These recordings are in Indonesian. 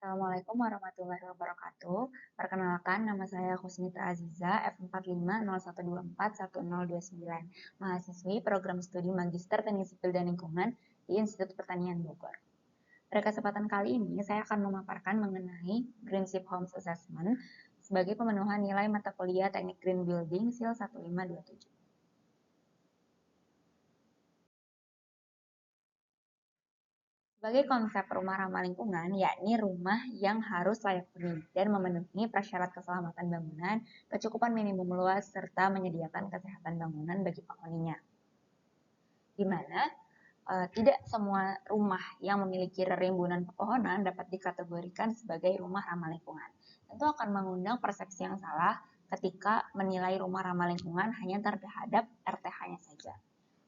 Assalamualaikum warahmatullahi wabarakatuh. Perkenalkan, nama saya Kusnita Aziza, F4501241029, mahasiswi program studi Magister Teknik Sipil dan Lingkungan di Institut Pertanian Bogor. Pada kesempatan kali ini, saya akan memaparkan mengenai Greenship Homes Assessment sebagai pemenuhan nilai mata kuliah Teknik Green Building SIL 1527. Sebagai konsep rumah ramah lingkungan, yakni rumah yang harus layak huni dan memenuhi prasyarat keselamatan bangunan, kecukupan minimum luas, serta menyediakan kesehatan bangunan bagi penghuninya. Di mana tidak semua rumah yang memiliki rimbunan pepohonan dapat dikategorikan sebagai rumah ramah lingkungan. Tentu akan mengundang persepsi yang salah ketika menilai rumah ramah lingkungan hanya terhadap RTH-nya saja.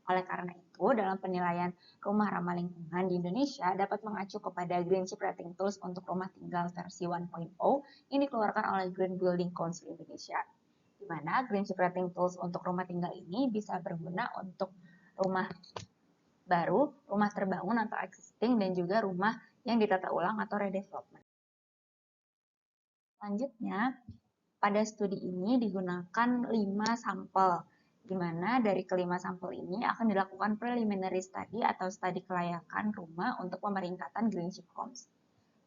Oleh karena itu, dalam penilaian rumah ramah lingkungan di Indonesia dapat mengacu kepada Greenship Rating Tools untuk rumah tinggal versi 1.0 yang dikeluarkan oleh Green Building Council Indonesia. Di mana Greenship Rating Tools untuk rumah tinggal ini bisa berguna untuk rumah baru, rumah terbangun atau existing, dan juga rumah yang ditata ulang atau redevelopment. Selanjutnya, pada studi ini digunakan 5 sampel, di mana dari kelima sampel ini akan dilakukan preliminary study atau studi kelayakan rumah untuk pemeringkatan Greenship Homes,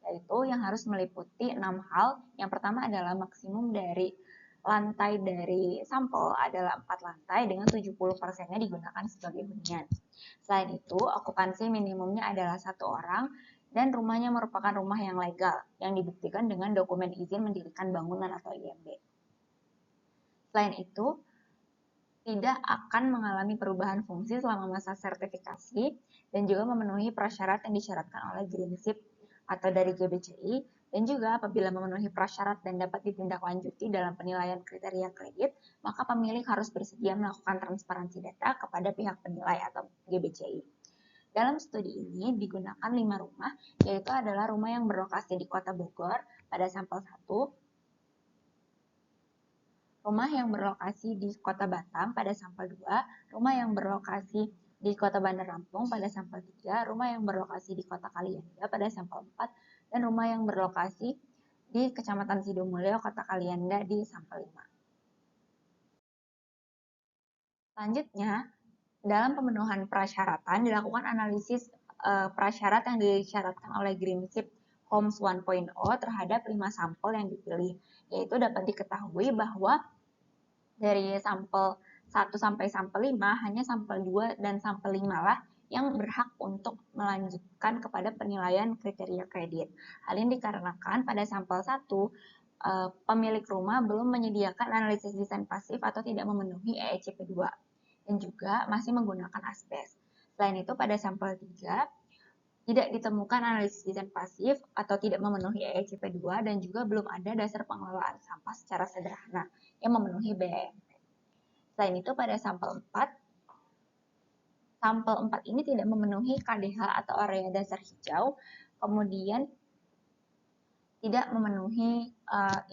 yaitu yang harus meliputi 6 hal. Yang pertama adalah maksimum dari lantai dari sampel adalah 4 lantai dengan 70%-nya digunakan sebagai hunian. Selain itu, okupansi minimumnya adalah 1 orang dan rumahnya merupakan rumah yang legal yang dibuktikan dengan dokumen izin mendirikan bangunan atau IMB. Selain itu, tidak akan mengalami perubahan fungsi selama masa sertifikasi dan juga memenuhi prasyarat yang disyaratkan oleh Greenship atau dari GBCI, dan juga apabila memenuhi prasyarat dan dapat ditindaklanjuti dalam penilaian kriteria kredit, maka pemilik harus bersedia melakukan transparansi data kepada pihak penilai atau GBCI. Dalam studi ini digunakan 5 rumah, yaitu adalah rumah yang berlokasi di Kota Bogor pada sampel 1, rumah yang berlokasi di Kota Batam pada sampel 2, rumah yang berlokasi di Kota Bandar Lampung pada sampel 3, rumah yang berlokasi di Kota Kalianda pada sampel 4, dan rumah yang berlokasi di Kecamatan Sidomulyo, Kota Kalianda di sampel 5. Selanjutnya, dalam pemenuhan prasyaratan dilakukan analisis prasyarat yang disyaratkan oleh Greenship Homes 1.0 terhadap 5 sampel yang dipilih, yaitu dapat diketahui bahwa dari sampel 1 sampai sampel 5, hanya sampel 2 dan sampel 5 lah yang berhak untuk melanjutkan kepada penilaian kriteria kredit. Hal ini dikarenakan pada sampel 1, pemilik rumah belum menyediakan analisis desain pasif atau tidak memenuhi EECP 2 dan juga masih menggunakan asbes. Selain itu, pada sampel 3, tidak ditemukan analisis desain pasif atau tidak memenuhi EECP 2 dan juga belum ada dasar pengelolaan sampah secara sederhana yang memenuhi BEMP. Selain itu, pada sampel 4 ini tidak memenuhi KDH atau area dasar hijau, kemudian tidak memenuhi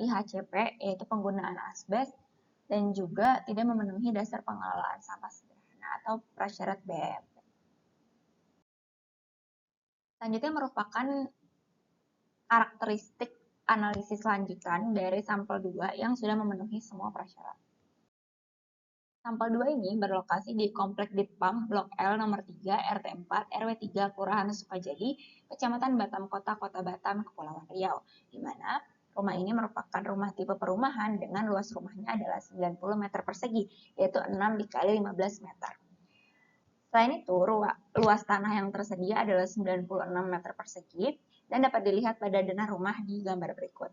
IHCP, yaitu penggunaan asbes, dan juga tidak memenuhi dasar pengelolaan sampah sederhana atau prasyarat BEMP. Selanjutnya merupakan karakteristik analisis lanjutan dari sampel 2 yang sudah memenuhi semua prasyarat. Sampel 2 ini berlokasi di Komplek Ditpam Blok L nomor 3 RT 4 RW 3 Kelurahan Sukajadi, Kecamatan Batam Kota, Kota Batam, Kepulauan Riau, di mana rumah ini merupakan rumah tipe perumahan dengan luas rumahnya adalah 90 meter persegi, yaitu 6 dikali 15 meter. Selain itu, luas tanah yang tersedia adalah 96 meter persegi dan dapat dilihat pada denah rumah di gambar berikut.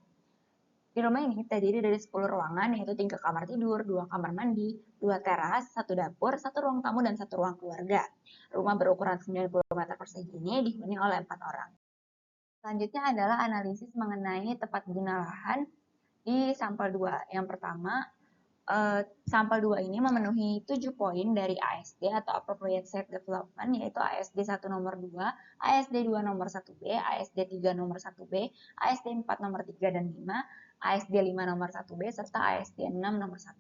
Di rumah ini terdiri dari 10 ruangan, yaitu 3 kamar tidur, 2 kamar mandi, 2 teras, 1 dapur, 1 ruang tamu, dan 1 ruang keluarga. Rumah berukuran 90 meter persegi ini dihuni oleh 4 orang. Selanjutnya adalah analisis mengenai tepat guna lahan di sampel 2. Yang pertama, sampel 2 ini memenuhi 7 poin dari ASD atau Appropriate Site Development, yaitu ASD 1 nomor 2, ASD 2 nomor 1B, ASD 3 nomor 1B, ASD 4 nomor 3 dan 5, ASD 5 nomor 1B, serta ASD 6 nomor 1.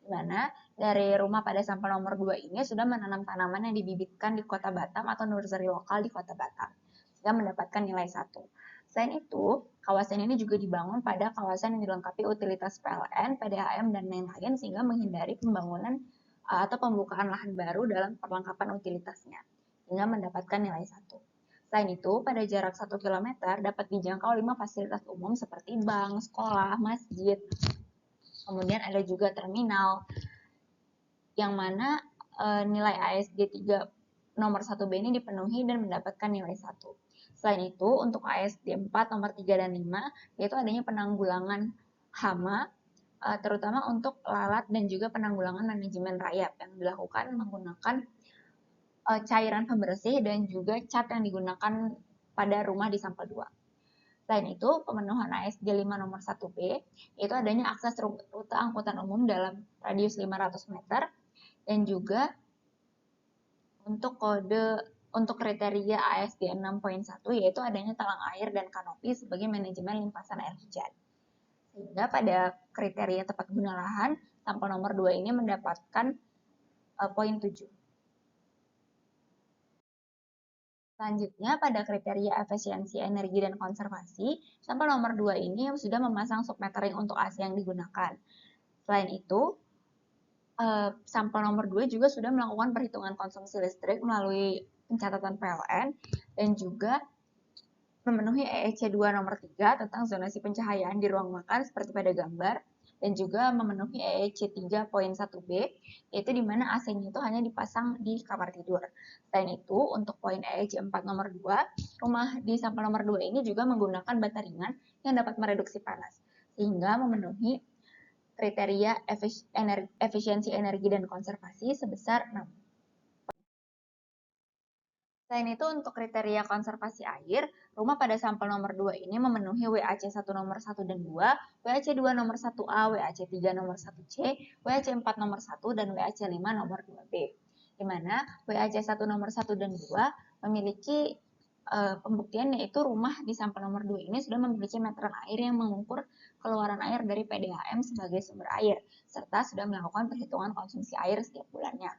Di mana dari rumah pada sampel nomor 2 ini sudah menanam tanaman yang dibibitkan di Kota Batam atau nursery lokal di Kota Batam, sehingga mendapatkan nilai 1. Selain itu, kawasan ini juga dibangun pada kawasan yang dilengkapi utilitas PLN, PDAM, dan lain-lain sehingga menghindari pembangunan atau pembukaan lahan baru dalam perlengkapan utilitasnya, sehingga mendapatkan nilai 1. Selain itu, pada jarak 1 km dapat dijangkau 5 fasilitas umum seperti bank, sekolah, masjid, kemudian ada juga terminal, yang mana nilai ASG 3 nomor 1B ini dipenuhi dan mendapatkan nilai 1. Selain itu, untuk ASG 4 nomor 3 dan 5, yaitu adanya penanggulangan hama, terutama untuk lalat dan juga penanggulangan manajemen rayap yang dilakukan menggunakan cairan pembersih dan juga cat yang digunakan pada rumah di Sampel 2. Selain itu, pemenuhan ASG 5 nomor 1B, yaitu adanya akses rute angkutan umum dalam radius 500 meter, dan juga untuk kriteria ASG 6.1 yaitu adanya talang air dan kanopi sebagai manajemen limpasan air hujan. Sehingga pada kriteria tepat guna lahan, sampel nomor 2 ini mendapatkan poin 7. Selanjutnya, pada kriteria efisiensi energi dan konservasi, sampel nomor 2 ini sudah memasang submetering untuk AC yang digunakan. Selain itu, sampel nomor 2 juga sudah melakukan perhitungan konsumsi listrik melalui pencatatan PLN dan juga memenuhi EEC 2 nomor 3 tentang zonasi pencahayaan di ruang makan seperti pada gambar, dan juga memenuhi EEC 3.1B, yaitu di mana AC-nya itu hanya dipasang di kamar tidur. Selain itu, untuk poin EEC 4 nomor 2, rumah di sampel nomor 2 ini juga menggunakan bata ringan yang dapat mereduksi panas, sehingga memenuhi kriteria efisiensi energi dan konservasi sebesar 6. Selain itu, untuk kriteria konservasi air, rumah pada sampel nomor 2 ini memenuhi WAC 1 nomor 1 dan 2, WAC 2 nomor 1A, WAC 3 nomor 1C, WAC 4 nomor 1, dan WAC 5 nomor 2B. Di mana WAC 1 nomor 1 dan 2 memiliki pembuktian, yaitu rumah di sampel nomor 2 ini sudah memiliki meteran air yang mengukur keluaran air dari PDAM sebagai sumber air, serta sudah melakukan perhitungan konsumsi air setiap bulannya.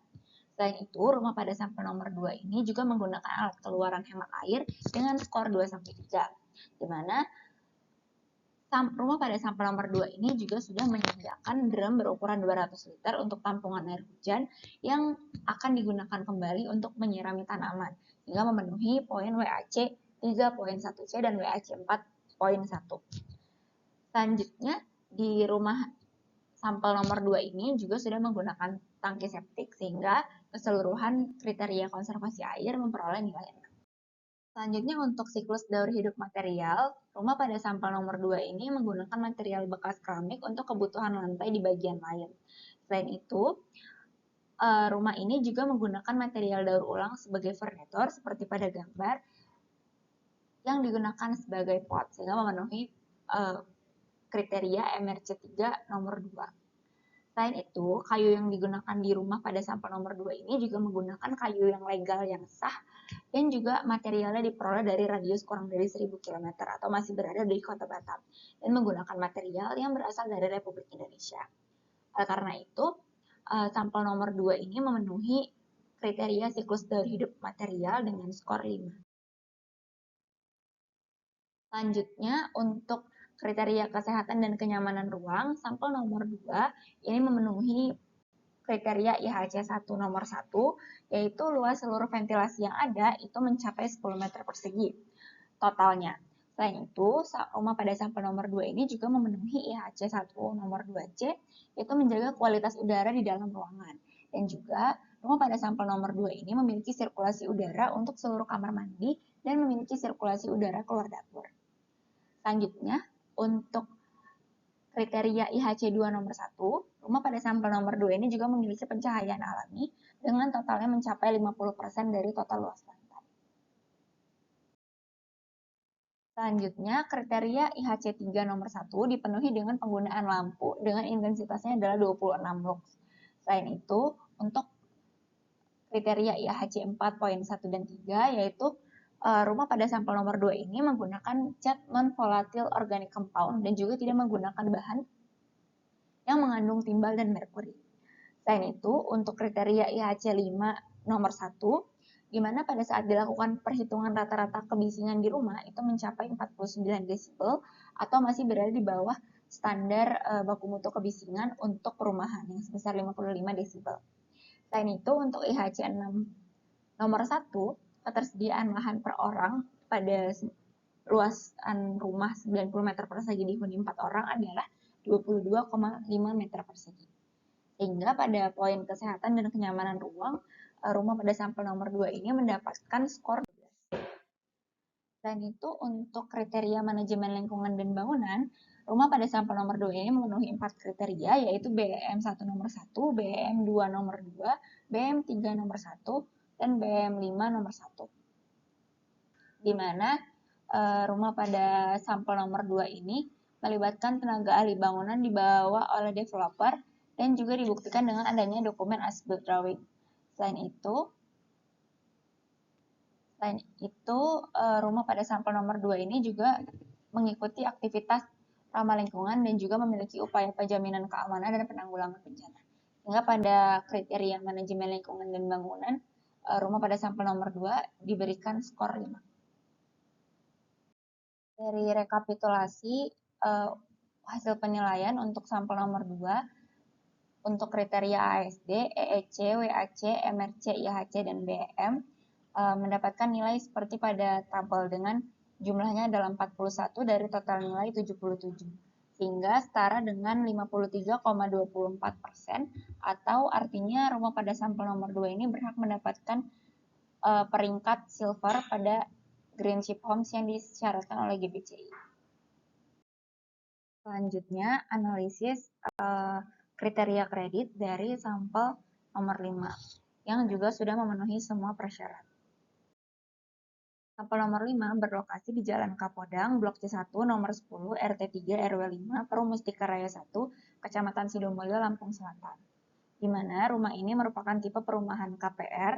Selain itu, rumah pada sampel nomor 2 ini juga menggunakan alat keluaran hemat air dengan skor 2-3, di mana rumah pada sampel nomor 2 ini juga sudah menyediakan drum berukuran 200 liter untuk tampungan air hujan yang akan digunakan kembali untuk menyirami tanaman, hingga memenuhi poin WAC 3.1C dan WAC 4.1. Selanjutnya, di rumah sampel nomor 2 ini juga sudah menggunakan tangki septik, sehingga keseluruhan kriteria konservasi air memperoleh nilai 6. Selanjutnya, untuk siklus daur hidup material, rumah pada sampel nomor 2 ini menggunakan material bekas keramik untuk kebutuhan lantai di bagian lain. Selain itu, rumah ini juga menggunakan material daur ulang sebagai furnitur seperti pada gambar yang digunakan sebagai pot, sehingga memenuhi kriteria MRC 3 nomor 2. Selain itu, kayu yang digunakan di rumah pada sampel nomor 2 ini juga menggunakan kayu yang legal yang sah dan juga materialnya diperoleh dari radius kurang dari 1000 km atau masih berada di Kota Batam dan menggunakan material yang berasal dari Republik Indonesia. Karena itu, sampel nomor 2 ini memenuhi kriteria siklus daur hidup material dengan skor 5. Selanjutnya, untuk kriteria kesehatan dan kenyamanan ruang, sampel nomor 2 ini memenuhi kriteria IHC 1 nomor 1, yaitu luas seluruh ventilasi yang ada itu mencapai 10 meter persegi totalnya. Selain itu, rumah pada sampel nomor 2 ini juga memenuhi IHC 1 nomor 2C, yaitu menjaga kualitas udara di dalam ruangan. Dan juga, rumah pada sampel nomor 2 ini memiliki sirkulasi udara untuk seluruh kamar mandi dan memiliki sirkulasi udara keluar dapur. Selanjutnya, untuk kriteria IHC 2 nomor 1, rumah pada sampel nomor 2 ini juga memiliki pencahayaan alami dengan totalnya mencapai 50% dari total luas lantai. Selanjutnya, kriteria IHC 3 nomor 1 dipenuhi dengan penggunaan lampu dengan intensitasnya adalah 26 lux. Selain itu, untuk kriteria IHC 4.1 dan 3, yaitu rumah pada sampel nomor 2 ini menggunakan cat non-volatile organic compound dan juga tidak menggunakan bahan yang mengandung timbal dan merkuri. Selain itu, untuk kriteria IHC 5 nomor 1, di mana pada saat dilakukan perhitungan rata-rata kebisingan di rumah itu mencapai 49 desibel atau masih berada di bawah standar baku mutu kebisingan untuk perumahan yang sebesar 55 desibel. Selain itu, untuk IHC 6 nomor 1, ketersediaan lahan per orang pada luasan rumah 90 meter persegi dihuni 4 orang adalah 22,5 meter persegi. Sehingga pada poin kesehatan dan kenyamanan ruang, rumah pada sampel nomor 2 ini mendapatkan skor 12. Selain itu, untuk kriteria manajemen lingkungan dan bangunan, rumah pada sampel nomor 2 ini memenuhi 4 kriteria, yaitu BEM 1 nomor 1, BEM 2 nomor 2, BEM 3 nomor 1, dan BEM 5 nomor 1. Di mana rumah pada sampel nomor 2 ini melibatkan tenaga ahli bangunan dibawa oleh developer dan juga dibuktikan dengan adanya dokumen as-built drawing. Selain itu, rumah pada sampel nomor 2 ini juga mengikuti aktivitas ramah lingkungan dan juga memiliki upaya penjaminan keamanan dan penanggulangan bencana. Sehingga pada kriteria manajemen lingkungan dan bangunan, rumah pada sampel nomor 2 diberikan skor 5. Dari rekapitulasi hasil penilaian untuk sampel nomor 2, untuk kriteria ASD, EEC, WAC, MRC, IHC, dan BM mendapatkan nilai seperti pada tabel dengan jumlahnya adalah 41 dari total nilai 77, sehingga setara dengan 53,24%, atau artinya rumah pada sampel nomor 2 ini berhak mendapatkan peringkat silver pada Greenship Homes yang disyaratkan oleh GBCI. Selanjutnya, analisis kriteria kredit dari sampel nomor 5 yang juga sudah memenuhi semua persyarat. Sampel nomor 5 berlokasi di Jalan Kapodang, Blok C1, nomor 10, RT3, RW 5, Perumustika Raya 1, Kecamatan Sidomulyo, Lampung Selatan. Di mana rumah ini merupakan tipe perumahan KPR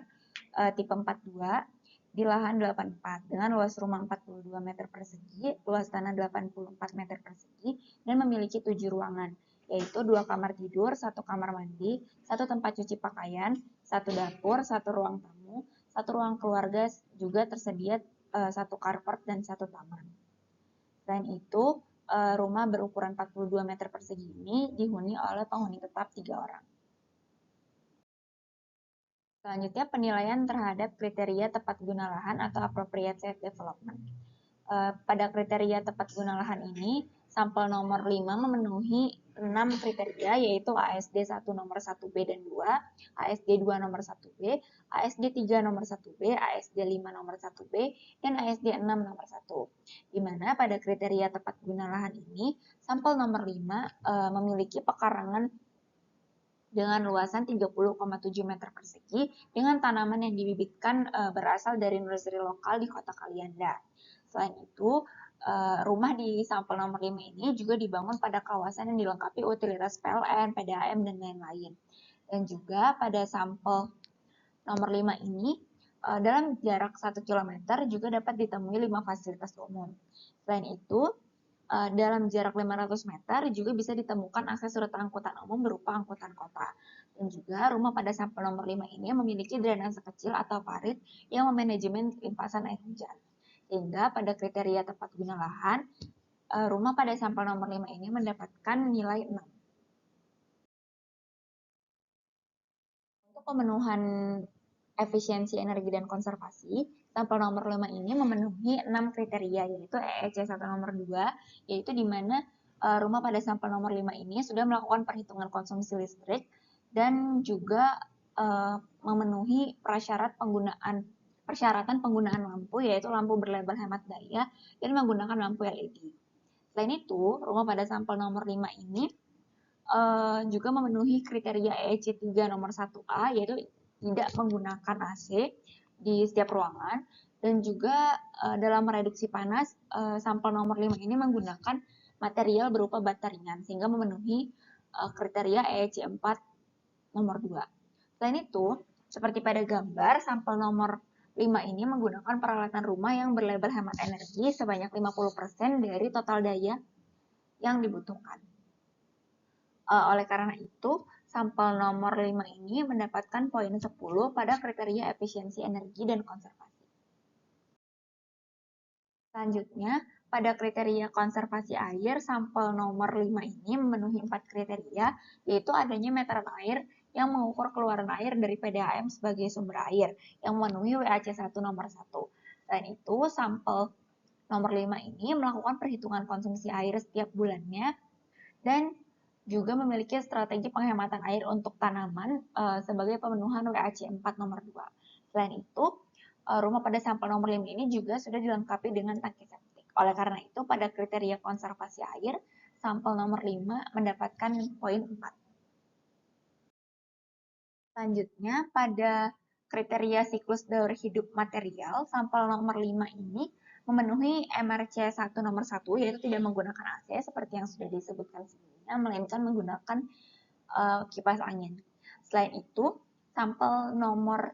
tipe 42 di lahan 84 dengan luas rumah 42 meter persegi, luas tanah 84 meter persegi, dan memiliki 7 ruangan, yaitu 2 kamar tidur, 1 kamar mandi, 1 tempat cuci pakaian, 1 dapur, 1 ruang tamu, 1 ruang keluarga, juga tersedia 1 carport dan 1 taman. Selain itu, rumah berukuran 42 meter persegi ini dihuni oleh penghuni tetap 3 orang. Selanjutnya, penilaian terhadap kriteria tepat guna lahan atau appropriate site development. Pada kriteria tepat guna lahan ini, sampel nomor 5 memenuhi 6 kriteria, yaitu ASD 1 nomor 1B dan 2, ASD 2 nomor 1B, ASD 3 nomor 1B, ASD 5 nomor 1B, dan ASD 6 nomor 1. Di mana pada kriteria tepat guna lahan ini, sampel nomor 5 memiliki pekarangan dengan luasan 30,7 meter persegi dengan tanaman yang dibibitkan berasal dari nursery lokal di kota Kalianda. Selain itu, rumah di sampel nomor 5 ini juga dibangun pada kawasan yang dilengkapi utilitas PLN, PDAM, dan lain-lain. Dan juga pada sampel nomor 5 ini, dalam jarak 1 km juga dapat ditemui 5 fasilitas umum. Selain itu, dalam jarak 500 meter juga bisa ditemukan akses rute angkutan umum berupa angkutan kota. Dan juga rumah pada sampel nomor 5 ini memiliki drainase kecil atau parit yang memanajemen limpasan air hujan. Sehingga pada kriteria tepat guna lahan, rumah pada sampel nomor 5 ini mendapatkan nilai 6. Untuk pemenuhan efisiensi energi dan konservasi, sampel nomor 5 ini memenuhi 6 kriteria, yaitu EEC 1 nomor 2, yaitu di mana rumah pada sampel nomor 5 ini sudah melakukan perhitungan konsumsi listrik dan juga memenuhi persyaratan penggunaan lampu, yaitu lampu berlabel hemat daya dan menggunakan lampu LED. Selain itu, rumah pada sampel nomor 5 ini juga memenuhi kriteria EEC 3 nomor 1A, yaitu tidak menggunakan AC di setiap ruangan, dan juga dalam mereduksi panas, sampel nomor 5 ini menggunakan material berupa bata ringan, sehingga memenuhi kriteria EEC 4 nomor 2. Selain itu, seperti pada gambar, sampel nomor 5 ini menggunakan peralatan rumah yang berlabel hemat energi sebanyak 50% dari total daya yang dibutuhkan. Oleh karena itu, sampel nomor 5 ini mendapatkan poin 10 pada kriteria efisiensi energi dan konservasi. Selanjutnya, pada kriteria konservasi air, sampel nomor 5 ini memenuhi 4 kriteria, yaitu adanya meteran air yang mengukur keluaran air dari PDAM sebagai sumber air, yang memenuhi WAC1 nomor 1. Selain itu, sampel nomor 5 ini melakukan perhitungan konsumsi air setiap bulannya, dan juga memiliki strategi penghematan air untuk tanaman sebagai pemenuhan WAC4 nomor 2. Selain itu, rumah pada sampel nomor 5 ini juga sudah dilengkapi dengan tangki septik. Oleh karena itu, pada kriteria konservasi air, sampel nomor 5 mendapatkan poin 4. Selanjutnya, pada kriteria siklus daur hidup material, sampel nomor 5 ini memenuhi MRC1 nomor 1, yaitu tidak menggunakan AC seperti yang sudah disebutkan sebelumnya, melainkan menggunakan kipas angin. Selain itu, sampel nomor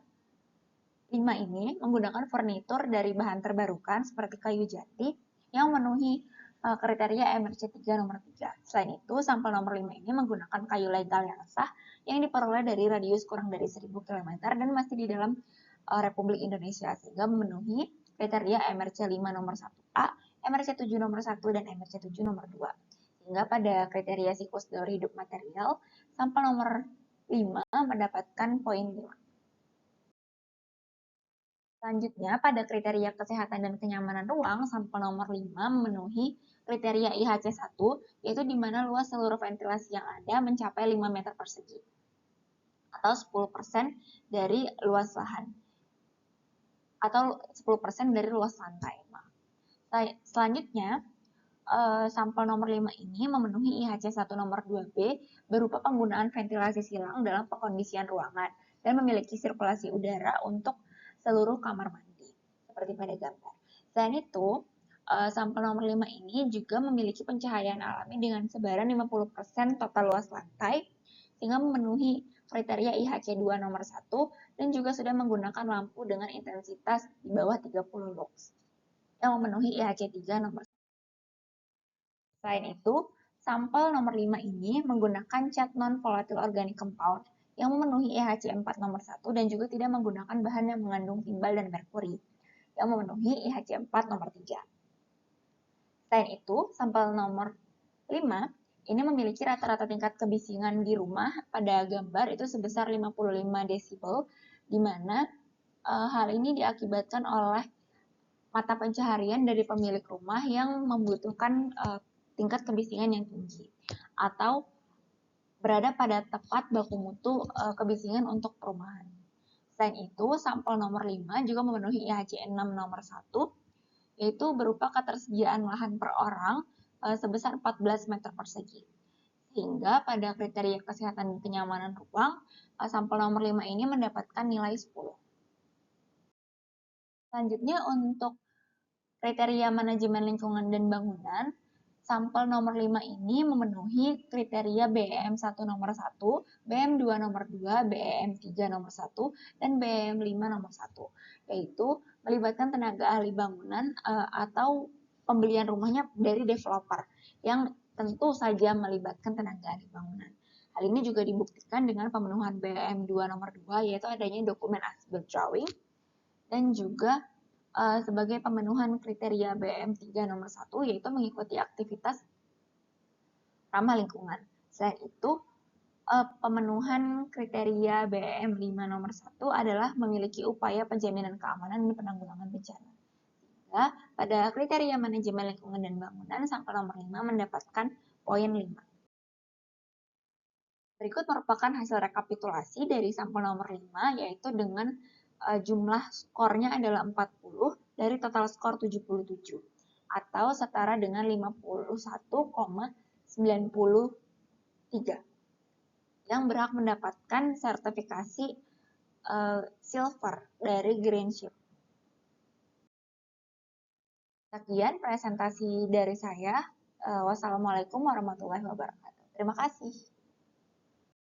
5 ini menggunakan furnitur dari bahan terbarukan seperti kayu jati yang memenuhi kriteria MRC3 nomor 3. Selain itu, sampel nomor 5 ini menggunakan kayu legal yang sah yang diperoleh dari radius kurang dari 1000 km dan masih di dalam Republik Indonesia sehingga memenuhi kriteria MRC5 nomor 1A, MRC7 nomor 1, dan MRC7 nomor 2. Sehingga pada kriteria siklus daur hidup material, sampel nomor 5 mendapatkan poin 5. Selanjutnya, pada kriteria kesehatan dan kenyamanan ruang, sampel nomor 5 memenuhi kriteria IHC1, yaitu di mana luas seluruh ventilasi yang ada mencapai 5 meter persegi, atau 10% dari luas lahan, atau 10% dari luas lantai. Selanjutnya, sampel nomor 5 ini memenuhi IHC1 nomor 2B berupa penggunaan ventilasi silang dalam pengkondisian ruangan dan memiliki sirkulasi udara untuk seluruh kamar mandi, seperti pada gambar. Selain itu, sampel nomor 5 ini juga memiliki pencahayaan alami dengan sebaran 50% total luas lantai, sehingga memenuhi kriteria IHC2 nomor 1 dan juga sudah menggunakan lampu dengan intensitas di bawah 30 lux yang memenuhi IHC3 nomor 1. Selain itu, sampel nomor 5 ini menggunakan cat non-volatile organic compound yang memenuhi IHC4 nomor 1 dan juga tidak menggunakan bahan yang mengandung timbal dan merkuri yang memenuhi IHC4 nomor 3. Selain itu, sampel nomor 5 ini memiliki rata-rata tingkat kebisingan di rumah pada gambar itu sebesar 55 desibel, di mana hal ini diakibatkan oleh mata pencaharian dari pemilik rumah yang membutuhkan tingkat kebisingan yang tinggi atau berada pada tepat baku mutu kebisingan untuk perumahan. Selain itu, sampel nomor 5 juga memenuhi IHC6 nomor 1, yaitu berupa ketersediaan lahan per orang sebesar 14 meter persegi. Sehingga pada kriteria kesehatan dan kenyamanan ruang, sampel nomor 5 ini mendapatkan nilai 10. Selanjutnya untuk kriteria manajemen lingkungan dan bangunan, sampel nomor 5 ini memenuhi kriteria BEM1 nomor 1, BEM2 nomor 2, BEM3 nomor 1, dan BEM5 nomor 1, yaitu melibatkan tenaga ahli bangunan atau pembelian rumahnya dari developer yang tentu saja melibatkan tenaga ahli bangunan. Hal ini juga dibuktikan dengan pemenuhan BEM2 nomor 2, yaitu adanya dokumen as-built drawing, dan juga sebagai pemenuhan kriteria BM3 nomor 1, yaitu mengikuti aktivitas ramah lingkungan. Selain itu, pemenuhan kriteria BM5 nomor 1 adalah memiliki upaya penjaminan keamanan dan penanggulangan bencana. Sehingga pada kriteria manajemen lingkungan dan bangunan, sampel nomor 5 mendapatkan poin 5. Berikut merupakan hasil rekapitulasi dari sampel nomor 5, yaitu dengan jumlah skornya adalah 40 dari total skor 77, atau setara dengan 51,93, yang berhak mendapatkan sertifikasi silver dari Green Shield. Sekian presentasi dari saya. Wassalamualaikum warahmatullahi wabarakatuh. Terima kasih.